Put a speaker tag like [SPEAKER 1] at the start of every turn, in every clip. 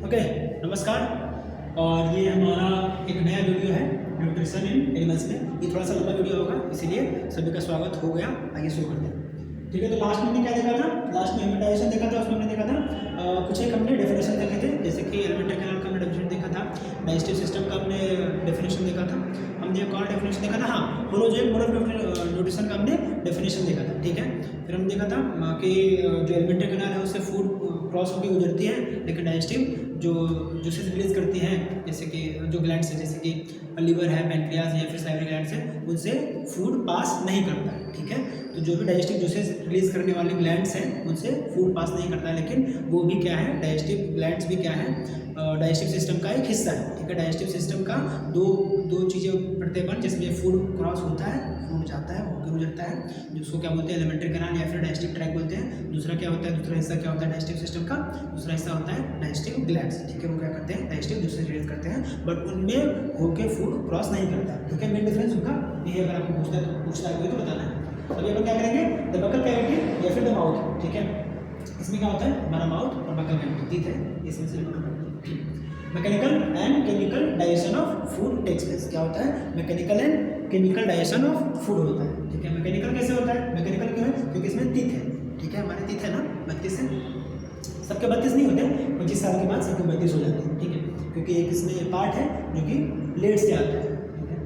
[SPEAKER 1] Okay, नमस्कार। और ये हमारा एक नया वीडियो है न्यूट्रिशन इन एनिमल्स में। ये थोड़ा सा लंबा वीडियो होगा, इसीलिए सभी का स्वागत हो गया। आइए शुरू करते हैं। ठीक है, तो लास्ट में हमने क्या देखा था? लास्ट में डाइजेशन देखा था। उसमें हमने देखा था कुछ एक हमने डेफिनेशन देखे थे, जैसे कि एलिमेंट्री कैनाल का हमने डेफिनेशन देखा था, डाइजेस्टिव सिस्टम का हमने डेफिनेशन देखा था। हमने एक और डेफिनेशन देखा था, हाँ, होलोजोइक मोड ऑफ न्यूट्रिशन का हमने डेफिनेशन देखा था। ठीक है, फिर हमने देखा था कि जो एलिमेंट्री कैनाल है उससे फूड क्रॉस होकर गुजरती है, लेकिन डाइजेस्टिव जो जूसेस रिलीज करती हैं, जैसे कि जो ग्लैंड्स है, जैसे कि लीवर है, पैनक्रियाज या फिर सैलरी ग्लैंड्स है, उनसे फूड पास नहीं करता है। ठीक है, तो जो भी डाइजेस्टिव जूसेस रिलीज करने वाले ग्लैंड्स हैं उनसे फूड पास नहीं करता है, लेकिन वो भी क्या है, डाइजेस्टिव ग्लैंड्स भी क्या है, डाइजेस्टिव सिस्टम का एक हिस्सा है। ठीक है, डाइजेस्टिव सिस्टम का दो चीज़ें प्रतिबंध, जिसमें फूड क्रॉस होता है, फूड जाता है, होकर गुजरता है, जिसको क्या बोलते हैं, एलिमेंट्री कैनाल या फिर डाइजेस्टिव ट्रैक्ट बोलते हैं। दूसरा क्या होता है, दूसरा हिस्सा क्या होता है डाइजेस्टिव सिस्टम का, दूसरा हिस्सा होता है डाइजेस्टिव ग्लैंड्स। ठीक है, वो क्या करते हैं, डाइजेस्टिव जूसेस रिलीज करते हैं, बट उनमें होके फूड क्रॉस नहीं करता। ठीक है, मेन डिफरेंस उनका ये, अगर आपको पूछता है तो बताना है। अभी अपन क्या करेंगे, द बकल कैविटी या फिर द माउथ। ठीक है, इसमें क्या होता है, हमारा माउथ और बकल कैविटी तीत है, इसमें से mechanical and chemical digestion of food takes place. क्या होता है, mechanical and chemical digestion of food होता है। ठीक है, मैकेनिकल कैसे होता है, मैकेनिकल क्यों है, क्योंकि इसमें तीत है। ठीक है, हमारे तीत है ना 32 है, सबके 32 नहीं होते, 25 साल के बाद सबके 32 हो जाते हैं। ठीक है, क्योंकि एक इसमें पार्ट है जो कि लेट से आता है। ठीक है,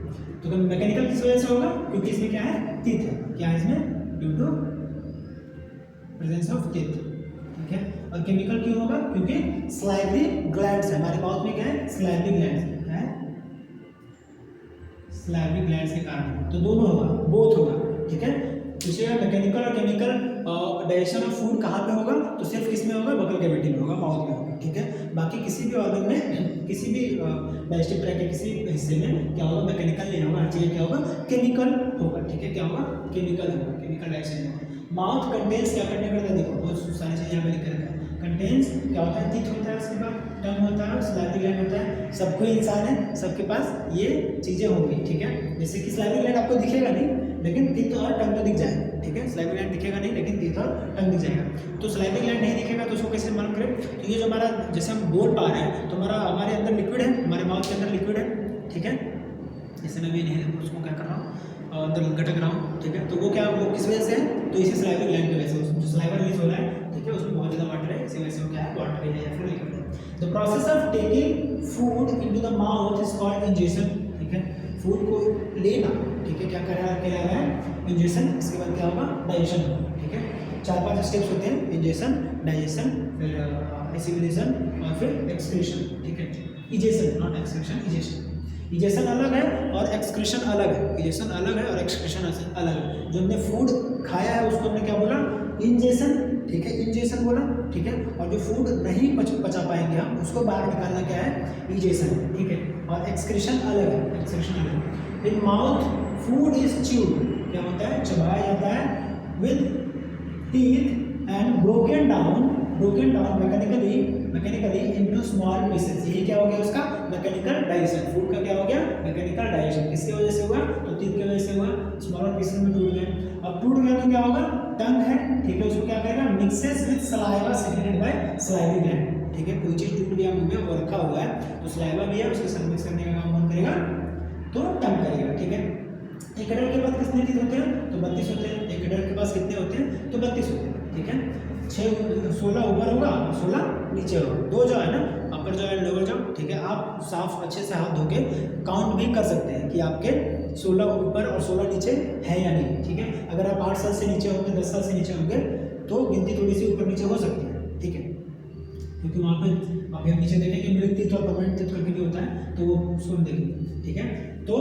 [SPEAKER 1] तो मैकेनिकल किस वजह से होगा, क्योंकि इसमें क्या है, तीत है। क्या है इसमें, due to presence of teeth. ठीक है, और केमिकल क्यों होगा, क्योंकि स्लाइवरी ग्लैंड्स है हमारे माउथ में। क्या है, स्लाइवरी ग्लैंड्स है, स्लाइवरी ग्लैंड्स के कारण। तो दोनों होगा, बोथ होगा। ठीक है, दूसरे मैकेनिकल और केमिकल डाइजेशन ऑफ फूड कहाँ पे होगा, तो सिर्फ किस में होगा, बकल कैविटी में होगा, माउथ में होगा। ठीक है, बाकी किसी भी ऑर्गन में, किसी भी डाइजेस्टिव ट्रैक्ट के किसी हिस्से में क्या होगा, मैकेनिकल नहीं होगा, हर चीज़ क्या होगा, केमिकल होगा। ठीक है, क्या होगा, केमिकल होगा, केमिकल डाइजेशन होगा। माउथ कंटेन्स क्या करने करता है, देखो बहुत सारी चीज़ें यहाँ पे लिख कर रखा है। कंटेन्स क्या होता है, टीथ होता है, उसके बाद टंग होता है, स्लाइवरी ग्लैंड होता है। सब कोई इंसान है, सबके पास ये चीज़ें होंगी। ठीक है, जैसे कि स्लाइवरी ग्लैंड आपको दिखेगा नहीं, लेकिन टीथ और टंग तो दिख जाएगा। ठीक है, स्लाइवरी ग्लैंड दिखेगा नहीं, लेकिन टीथ और टंग दिख जाएगा। तो स्लाइवरी ग्लैंड नहीं दिखेगा तो उसको कैसे मालूम करें, तो ये जो हमारा, जैसे हम बोल पा रहे हैं, तो हमारे अंदर लिक्विड है, हमारे माउथ के अंदर लिक्विड है। ठीक है, जैसे मैं भी नहीं उसको क्या कर रहा हूँ, अंदर गटक रहा हूँ। ठीक है, तो वो क्या, वो किस वजह से है, तो इसी स्लाइवरी ग्लैंड की वजह से, जो स्लाइवर रिलीज हो रहा है। ठीक है, उसमें बहुत ज़्यादा वाटर है, इसी वजह से वो क्या है, वाटर है या फिर लिक्विड है। The process of taking food into the mouth is called ingestion. ठीक है, फूड को लेना, ठीक है, क्या कर रहा है, इंजेशन। इसके बाद क्या होगा, डाइजेशन होगा। ठीक है, 4-5 स्टेप्स होते हैं, इंजेशन, डाइजेशन, फिर एसिमिलेशन और फिर एक्सक्रीशन। ठीक है, egestion not excretion, egestion. Egestion अलग है और एक्सक्रीशन अलग है। इजेशन अलग है और एक्सक्रीशन अलग है। जो हमने फूड खाया है उसको हमने क्या बोला, इंजेशन। ठीक है, इंजेशन बोला। ठीक है, और जो फूड नहीं पचा पाएंगे हम, उसको बाहर निकालना क्या है, इजेशन। ठीक है, और एक्सक्रीशन अलग है, एक्सक्रीशन अलग है। In mouth food is chewed, क्या होता है, चबाया जाता है with teeth and broken down mechanically into small pieces. यही क्या हो गया उसका, मैकेनिकल डाइजेशन। फूड का क्या हो गया, मैकेनिकल डाइजेशन। किसकी वजह से हुआ, तो टीथ की वजह से हुआ, स्मॉलर पीसेस में टूट गए। अब टूट गया तो क्या होगा, टंग है। ठीक है, उसको क्या करेगा, mixes with saliva secreted bye salivary gland. ठीक है, कोई चीज टूट गया मुंह में और रखा हुआ है, तो सलाइवा भी है, उसके साथ मिक्स करने का काम कौन करेगा, तो टंग करेगा। ठीक है, एक अडल्ट के पास कितने टीथ होते हैं, तो 32 होते हैं। एक अडल्ट के पास कितने होते हैं, तो 32 होते हैं। ठीक है, 16 ऊपर होगा और 16 नीचे होगा। 2 जो है ना, अपर जो है लोअर जो। ठीक है, आप साफ अच्छे से हाथ धो के काउंट भी कर सकते हैं कि आपके 16 ऊपर और 16 नीचे है या नहीं। ठीक है, अगर आप 8 साल से नीचे होंगे, 10 साल से नीचे होंगे, तो गिनती थोड़ी सी ऊपर नीचे हो सकती है। ठीक है, क्योंकि वहाँ पे अभी हम नीचे देखेंगे मिल्क टीथ और परमानेंट टीथ करके भी होता है, तो वो उसको देखेंगे। ठीक है, तो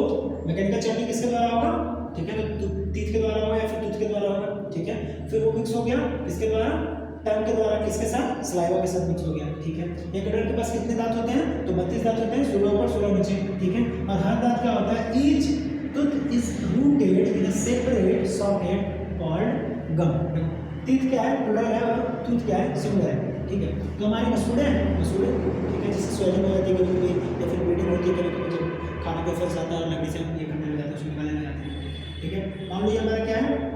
[SPEAKER 1] मैकेनिकल चर्निंग किसके द्वारा होगा, ठीक है, तो टीथ के द्वारा होगा या फिर टूथ के द्वारा होगा। ठीक है, फिर वो मिक्स हो गया किसके द्वारा, टंग के द्वारा, किसके साथ, सलाइवा के साथ मिक्स हो गया। ठीक है, एक अडल्ट के पास कितने दांत होते हैं, तो 32 दांत होते हैं, 16 ऊपर 16 नीचे। ठीक है, और हर दांत क्या होता है, each tooth is rooted in a separate socket called gum. Teeth क्या है, प्लूरल है, और टूथ क्या है, सिंगुलर है। ठीक है, तो हमारी मसूड़े हैं, मसूड़े। ठीक है, जिससे स्वेलिंग हो जाती है कभी कभी, या फिर ब्लीडिंग होती है कभी कभी, जब खाना पे फंस जाता है, लकड़ी से ये करने लग जाता है, उसको निकालने लग जाते हैं। ठीक है, मान लीजिए हमारा क्या है,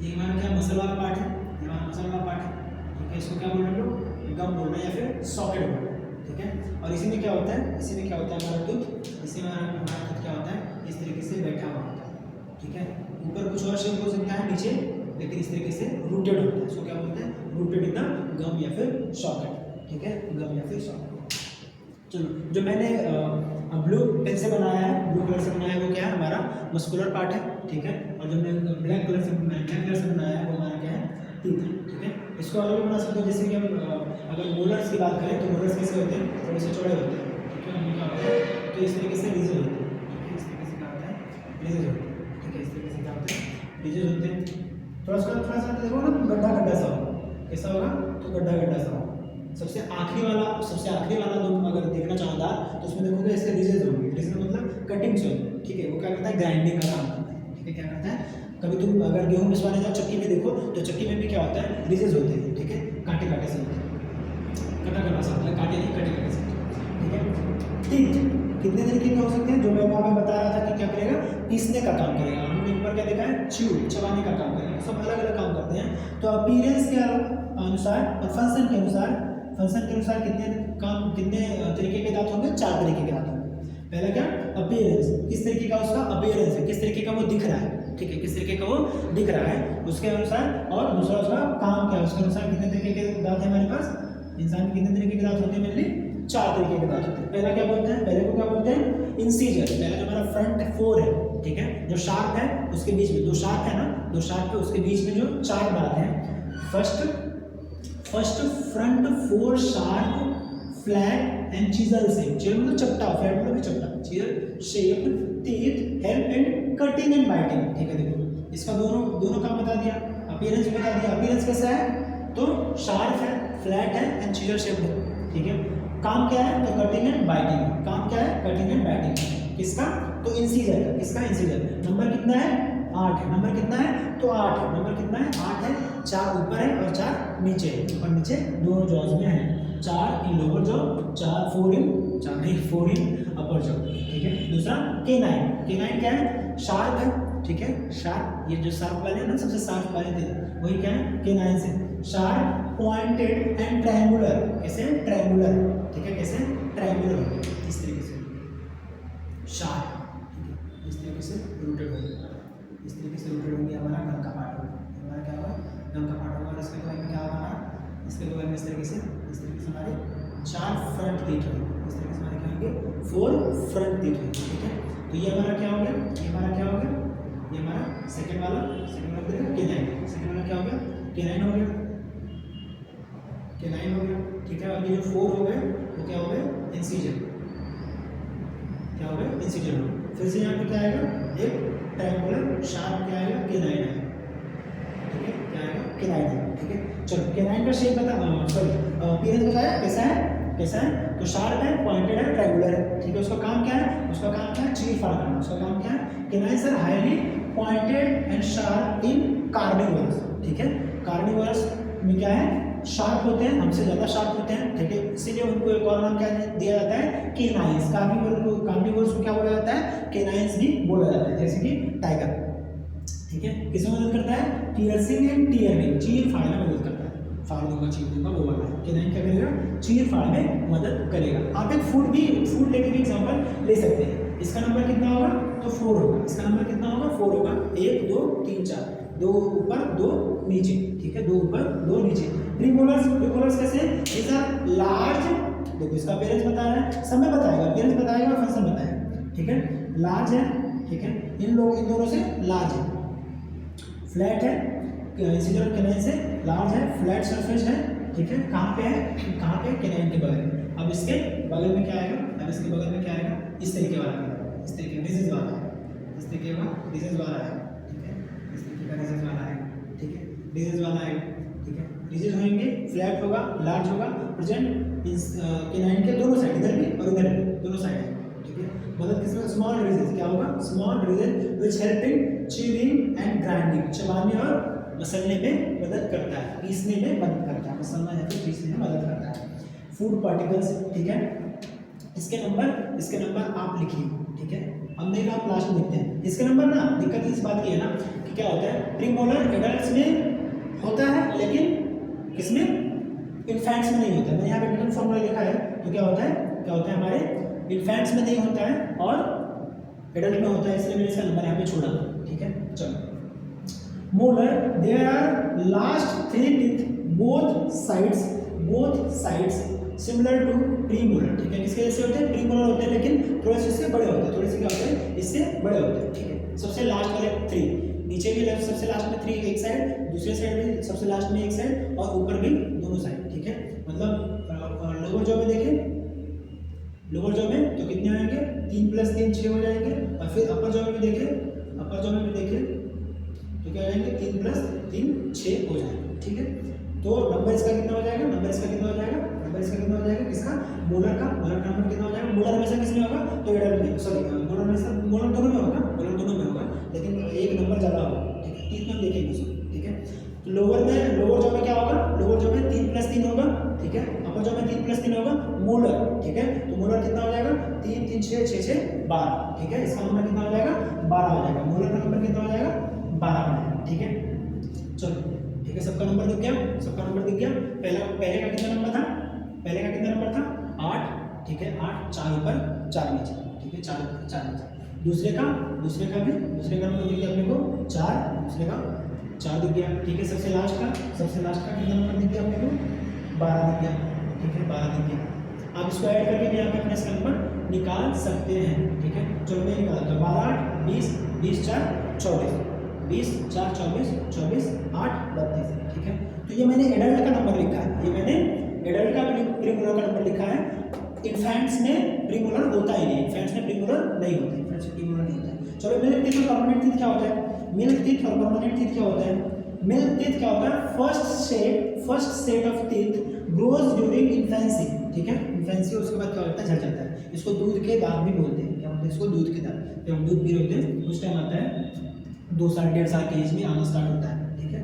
[SPEAKER 1] ये हमारा क्या मसल वाला पार्ट है, ये हमारा मसल वाला पार्ट है। ठीक है, इसको क्या बोल रहे हैं लोग, गम बोल रहे हैं या फिर सॉकेट बोल रहे हैं। ठीक है। और इसी में क्या होता है, इसी में क्या होता है हमारा टूथ, इसी में हमारा टूथ क्या होता है, इस तरीके से बैठा हुआ होता है, ठीक है। ऊपर कुछ और शेप हो सकता है नीचे, लेकिन इस तरीके से रूटेड होता है। इसको क्या बोलते हैं, रूटेड इन द गम या फिर सॉकेट, ठीक है, गम या फिर सॉकेट। चलो, जो मैंने ब्लू पेन से बनाया है, ब्लू कलर से बनाया है, वो क्या है हमारा मस्कुलर पार्ट है, ठीक है। और जो मैंने ब्लैक कलर से बनाया है वो हमारा क्या है, टीथ है, ठीक है। इसको अलग बना सकते हो, जैसे कि हम अगर मोलर्स की बात करें तो मोलर्स कैसे होते हैं, थोड़े से चौड़े होते हैं, ठीक है। उनमें क्या होता है, तो इस तरीके से रीजेज होते हैं, ठीक है। इस तरीके से क्या होता है, रीजेज होते हैं, ठीक है। इस तरीके से क्या होते हैं, रीजेज होते हैं। थोड़ा सा देखो ना, गड्ढा गड्ढा सा होगा, कैसा होगा, तो गड्ढा गड्ढा सा होगा। सबसे आखिरी वाला तुम अगर देखना चाहता तो उसमें देखोगे इसके रीजेज होंगे, रीजेज मतलब कटिंग्स होंगे, ठीक है। वो क्या करता है, ग्राइंडिंग का काम करता है, ठीक है। क्या करता है, कभी तुम अगर गेहूं पिसवाने जाओ चक्की में देखो तो चक्की में भी क्या होता है, रीजेज होते हैं, ठीक है। कांटे कांटे से होते हैं, कटा कटा सा होता है, कांटे नहीं कटे कटे से, ठीक है। टीथ कितने तरीके के हो सकते हैं, जो मैं आपको बता रहा था कि क्या करेगा, पीसने का काम करेगा। हमने ऊपर क्या देखा है, च्यू चबाने का काम करेगा। सब अलग अलग काम करते हैं। तो अपीयरेंस के अनुसार और फंक्शन के अनुसार कितने तरीके के दांत होंगे, 4 तरीके के दांत होंगे। पहला क्या, अपीयरेंस, किस तरीके का उसका अपीयरेंस है, किस तरीके का वो दिख रहा है, ठीक है, किस तरीके का वो दिख रहा है उसके अनुसार। और दूसरा उसका काम क्या है, उसके अनुसार कितने तरीके के दांत है हमारे पास, इंसान के कितने तरीके के दांत होते हैं, मेनली 4 तरीके के दांत होते हैं। पहला क्या बोलते हैं, पहले को क्या बोलते हैं, इंसीजर। पहला जो हमारा फ्रंट 4 है, ठीक है, जो शार्प है उसके बीच में 2 शार्प है ना, 2 शार्प है उसके बीच में जो 4 दांत हैं। First front 4 sharp flat and chisel shape, chisel मतलब चपटा, फ्लैट मतलब चपटा, chisel shape teeth help in cutting and biting, ठीक है। देखो इसका दोनों काम बता दिया, अपीयरेंस भी बता दिया। अपीयरेंस कैसा है, तो शार्प है, फ्लैट है एंड चिजल शेप है, ठीक है। काम क्या है, तो कटिंग एंड बाइटिंग। काम क्या है, कटिंग एंड बाइटिंग। किसका, तो इंसीजर का। किसका, इंसीजर। नंबर कितना है, 8 है। नंबर कितना है, तो 8 है। नंबर कितना है, 8 है। 4 ऊपर है और 4 नीचे है, ऊपर नीचे दोनों जॉज में है। 4 इन लोअर जॉ, 4 4 इन अपर जॉ, ठीक है। दूसरा केनाइन, केनाइन क्या है, शार्प है, ठीक है। शार्प, ये जो शार्प वाले हैं ना, सबसे शार्प वाले थे वही क्या है, केनाइन से। शार्प पॉइंटेड एंड ट्रायंगुलर, कैसे, ट्रायंगुलर, ठीक है, कैसे, ट्रायंगुलर, इस तरीके से शार्प, ठीक है। इस तरीके से रूटेड होगा, इस तरीके से रूटेड होंगे। हमारा गम का पार्ट होगा, हमारा क्या होगा, गम का पार्ट होगा। और इसके बगल में क्या होगा हमारा, इसके बगल में इस तरीके से हमारे 4 फ्रंट टीथ होंगे। इस तरीके से हमारे क्या होंगे, 4 फ्रंट टीथ होंगे, ठीक है। तो ये हमारा क्या हो गया, ये हमारा क्या हो गया, ये हमारा सेकंड वाला केनाइन। सेकंड वाला क्या हो गया, केनाइन हो गया, केनाइन हो गया, ठीक है। और ये जो 4 हो गए वो क्या हो गए, इंसीजर, क्या हो गया, इंसीजर हो गया। फिर से यहाँ पे क्या आएगा, एक ट्रायंगुलर शार्प क्या आएगा, केनाइन है, ठीक है, क्या आएगा, केनाइन है, ठीक है। चलो, केनाइन का शेप बता, सॉरी अपीयरेंस बताया कैसा है, तो शार्प है, पॉइंटेड है, ट्रायंगुलर है, ठीक है। उसका काम क्या है, चीर फाड़ करना। उसका काम क्या है, canine sir highly pointed and sharp in carnivorous, ठीक है। कार्निवोरस में क्या है, शार्प होते हैं, हमसे ज़्यादा शार्प होते हैं, ठीक है। इसीलिए उनको एक और नाम क्या दिया जाता है, केनाइंस। कार्निवोरस को क्या बोला जाता है, केनाइंस भी बोला जाता है, जैसे कि टाइगर, ठीक है। किसमें मदद करता है, पियर्सिंग एंड टीयरिंग, चीर फाड़ में मदद करता है। फाड़ दूंगा, चीर दूंगा, वो वाला है। केनाइन क्या करेगा, चीर फाड़ में मदद करेगा। आप एक फूड लेके भी एग्जाम्पल ले सकते हैं। इसका नंबर कितना होगा, तो 4 होगा। इसका नंबर कितना होगा, 4 होगा। 1 2 3 4, 2 ऊपर 2 नीचे, ठीक है, 2 ऊपर 2 नीचे। प्रीमोलर्स कैसे, इज अ लार्ज, देखो इसका अपीयरेंस बता रहा है, समय बताएगा, अपीयरेंस बताएगा और फंक्शन बताएगा, ठीक है। लार्ज है, ठीक है, इन दोनों से लार्ज है। फ्लैट है, इंसीजर और केनाइन से लार्ज है, फ्लैट सरफेस है, ठीक है। कहाँ पे है, केनाइन के बगल में। अब इसके बगल में क्या आएगा, इस तरीके वाला, इस तरीके डिजीज वाला है, इस तरीके का डिजीज वाला है, ठीक है। इस तरीके का डिजीज वाला है, ठीक है, डिजीज वाला है, ठीक है। डिजीज होंगे, फ्लैट होगा, लार्ज होगा, प्रेजेंट केनाइन के दोनों साइड, इधर भी और उधर भी, दोनों साइड है, ठीक है। मदद किसमें, स्मॉल डिजीज क्या होगा, small disease which helping chewing and grinding, चबाने और मसलने में मदद करता है, पीसने में मदद करता है, मसलना या फिर पीसने में मदद करता है। फूड पार्टिकल्स, ठीक है। इसके नंबर आप लिखिए, ठीक है। हम नहीं, आप लास्ट में लिखते हैं इसके नंबर ना। दिक्कत इस बात की है ना कि क्या होता है, प्रीमोलर एडल्ट्स में होता है, लेकिन किसमें, इन्फेंट्स में नहीं होता है। मैंने यहाँ पे डिटेल फॉर्मूला लिखा है, तो क्या होता है हमारे इन्फेंट्स में नहीं होता है और एडल्ट में होता है, इसलिए मैंने इसका नंबर यहाँ पे छोड़ा। ठीक है, चलो। Molar, there are last 3 teeth both sides similar to premolar. ठीक है, किसके जैसे होते हैं? प्रीमोलर होते हैं, लेकिन थोड़े से इससे बड़े होते हैं, थोड़े से क्या होते हैं? इससे बड़े होते हैं। ठीक है, सबसे लास्ट वाले 3, नीचे भी सबसे लास्ट में 3 एक साइड, दूसरे साइड भी सबसे लास्ट में एक साइड और ऊपर भी दोनों साइड। ठीक है, मतलब लोअर जॉ में देखें, लोअर जॉ में तो कितने आएंगे? 3 + 3 6 हो जाएंगे। और फिर अपर जॉ में भी देखें, अपर जॉ में भी देखें तो क्या हो जाएंगे? 3 + 3 6 हो जाएंगे। ठीक है, तो नंबर इसका कितना हो जाएगा? नंबर इसका कितना हो जाएगा? नंबर इसका कितना हो जाएगा? किसका? मोलर का। मोलर का नंबर कितना हो जाएगा? मोलर हमेशा किसमें होगा? तो एडल्ट में, सॉरी मोलर हमेशा, मोलर दोनों में होगा, मोलर दोनों में होगा, लेकिन एक नंबर ज़्यादा होगा। ठीक है, 3 में देखेंगे उसको। ठीक है, तो लोअर जॉ में क्या होगा? लोअर जॉ में 3 + 3 होगा। ठीक है, अपर जॉ में 3 + 3 होगा मोलर। ठीक है, तो मोलर कितना हो जाएगा? 3 3 6 6 6 12। ठीक है, इसका नंबर कितना हो जाएगा? 12 हो जाएगा। मोलर का नंबर कितना हो जाएगा? 12 हो जाएगा। ठीक है, चलो। ठीक है, सबका नंबर दिख गया, सबका नंबर दिख गया। पहले का कितना नंबर था? पहले का कितना नंबर था? 8। ठीक है, 8 4 ऊपर 4 नीचे। ठीक है, 4 ऊपर 4 नीचे। दूसरे का नंबर दिख गया अपने को 4, दूसरे का 4 दिख गया। ठीक है, सबसे लास्ट का कितना नंबर दिख गया अपने को? 12 दिख गया। ठीक है, 12 दिख गया। आप इसको ऐड करके भी यहाँ पे अपना इसका नंबर निकाल सकते हैं। ठीक है, चलो मैं निकालता हूँ। 12 8 20 20 4 24 20 4 24 24 8 32। ठीक है, तो ये मैंने एडल्ट का नंबर लिखा है, ये मैंने एडल्ट का प्रीमोलर का नंबर लिखा है। इन्फेंट्स में प्रीमोलर होता ही नहीं, इन्फेंट्स में प्रीमोलर नहीं होता है, इन्फेंट्स में प्रीमोलर नहीं होता है। चलो मिल्क टीथ और परमानेंट टीथ क्या होता है? मिल्क टीथ और परमानेंट टीथ क्या होता है? मिल्क टीथ क्या होता है? First set of teeth grows during infancy. ठीक है, इन्फेंसी उसके बाद क्या होता है? झड़ जाता है। इसको दूध के दांत भी बोलते हैं। क्या बोलते हैं इसको? दूध के दांत। जब हम दूध पी रहे होते हैं उस टाइम आता है 2 साल 1.5 साल के एज में आना स्टार्ट होता है। ठीक है,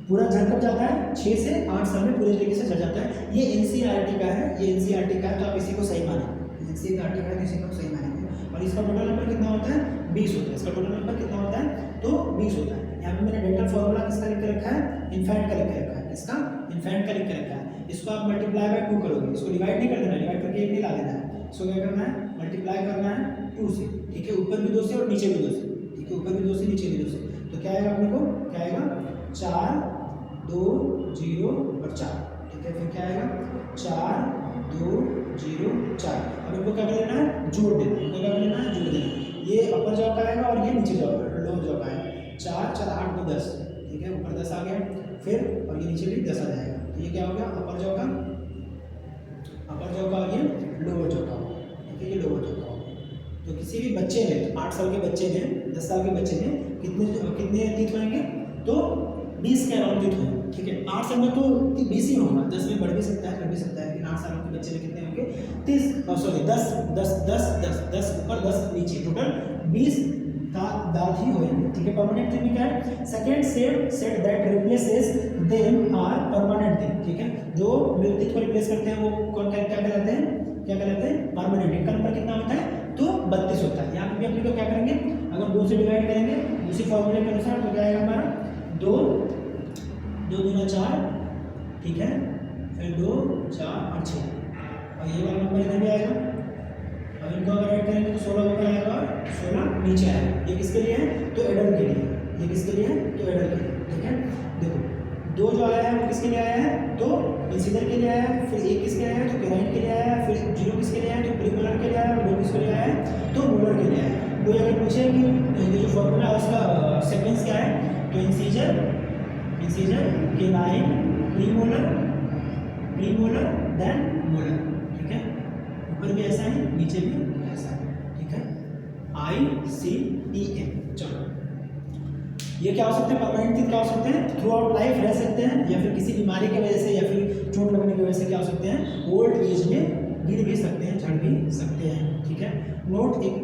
[SPEAKER 1] पूरा झड़ कब जाता है? 6 से 8 साल में पूरे तरीके से झड़ जाता है। ये एनसीईआरटी का है, ये एनसीईआरटी का है, तो आप इसी को सही मानें। एनसीईआरटी का है तो इसी को सही मानेंगे। और इसका टोटल नंबर कितना होता है? 20 होता है। इसका टोटल नंबर कितना होता है? तो 20 होता है। यहाँ पे मैंने डेंटल फॉर्मूला किसका लिख के रखा है? इन्फेंट का लिख के रखा है। इसका इन्फेंट का लिख के रखा है। इसको आप मल्टीप्लाई बाय 2 करोगे, इसको डिवाइड नहीं कर देना, डिवाइड करके 1 नहीं ला देना है। इसको क्या करना है? मल्टीप्लाई करना है 2 से। ठीक है, ऊपर भी 2 से और नीचे भी 2 से। ठीक है, ऊपर भी 2 से नीचे भी 2 से। तो क्या आएगा अपने को? क्या आएगा? 4 2 0 और 4। ठीक है, फिर क्या आएगा? 4 2 0 4। अब इनको क्या कर देना है? जोड़ देना है। इनको क्या कर देना है? जोड़ देना है। ये अपर जॉ का आएगा और ये नीचे जॉ का, लोअर जॉ का आएगा। 4 4 8 2 10। ठीक है, ऊपर 10 आ गया, फिर और ये नीचे भी 10 आ जाएगा। तो ये क्या हो गया? अपर जॉ का और ये लोअर जॉ का। ठीक है, ये लोअर जॉ का। तो किसी भी बच्चे ने 8 साल के बच्चे ने 10 साल के बच्चे ने कितने टीथ होंगे? तो 20 के अराउंड टीथ होंगे। ठीक है, 8 साल में तो 20 ही होगा, 10 में बढ़ भी सकता है, लेकिन 8 साल के बच्चे में कितने होंगे? 10 ऊपर 10 नीचे, टोटल 20 दांत ही होंगे। ठीक है, परमानेंट टीथ क्या है? Second set that replaces them are permanent teeth. ठीक है, जो मिल्क टीथ को रिप्लेस करते हैं वो कौन क्या कहलाते हैं? परमानेंट। इनका नंबर कितना होता है? तो 32 होता है। यहाँ पे भी अपने को क्या करेंगे? अगर 2 से डिवाइड करेंगे उसी फॉर्मूले के अनुसार, तो क्या आएगा हमारा? 2 2 दूना 4। ठीक है, फिर 2 4 और 6, और ये वाला नंबर इधर भी आएगा। अब इनको अगर ऐड करेंगे तो 16 ऊपर आएगा और 16 नीचे आएगा। ये किसके लिए है? तो एडल्ट के लिए। ये किसके लिए है? तो एडल्ट के लिए। ठीक है, देखो 2 जो आया है वो किसके लिए आया है? तो इंसिडर के लिए आया है। फिर 1 किसके आया है? तो केराइन के लिए आया है। फिर 0 किसके लिए आया है? तो प्रीमोलर के लिए आया है। और 2 किसके लिए आया है? तो मोलर के लिए आया है। कोई अगर पूछे कि ये जो फॉर्मूला है उसका सीक्वेंस क्या है, तो इंसिजर केराइन प्रीमोलर देन मोलर। ठीक है, ऊपर भी ऐसा है, नीचे भी ऐसा है। ठीक है, ICEM। चलो, ये क्या हो सकते हैं? परमानेंट टीथ क्या हो सकते हैं? थ्रू आउट लाइफ रह सकते हैं, या फिर किसी बीमारी की वजह से या फिर चोट लगने की वजह से क्या हो सकते हैं? ओल्ड एज में गिर भी सकते हैं, झड़ भी सकते हैं। ठीक है, नोट, एक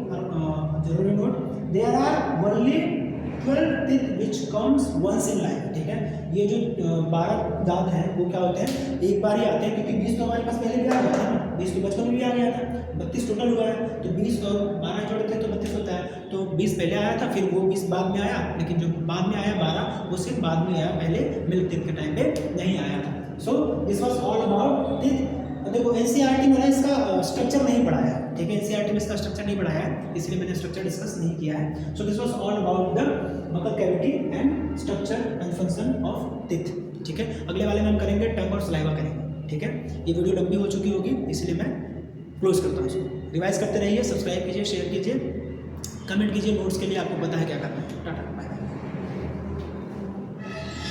[SPEAKER 1] जरूरी note, there are only 12 teeth which comes once in life. ठीक है, ये जो 12 दांत हैं वो क्या होते हैं? एक बार ही आते हैं, क्योंकि 20 तो हमारे पास पहले भी आ गया था ना, 20 तो बचपन में भी आ गया था, 32 टोटल हुआ है। तो 20 और 12 जोड़ते हैं तो 32 होता है। तो 20 पहले आया था, फिर वो 20 बाद में आया, लेकिन जो बाद में आया 12 वो सिर्फ बाद में आया, पहले मिल्क टीथ के टाइम पे नहीं आया था। So this was all about NCERT में इसका स्ट्रक्चर नहीं पढ़ाया है, ठीक है, एनसीईआरटी में इसका स्ट्रक्चर नहीं पढ़ाया है, इसलिए मैंने स्ट्रक्चर डिस्कस नहीं किया है। So this was all about the buccal cavity and structure and function of teeth, ठीक है। अगले वाले में हम करेंगे टंग और सलाइवा करेंगे, ठीक है। ये वीडियो लंबी हो चुकी होगी, इसलिए मैं क्लोज करता हूँ इसको। रिवाइज करते रहिए, सब्सक्राइब कीजिए, शेयर कीजिए, कमेंट कीजिए, नोट्स के लिए आपको पता है क्या करना है। टाटा।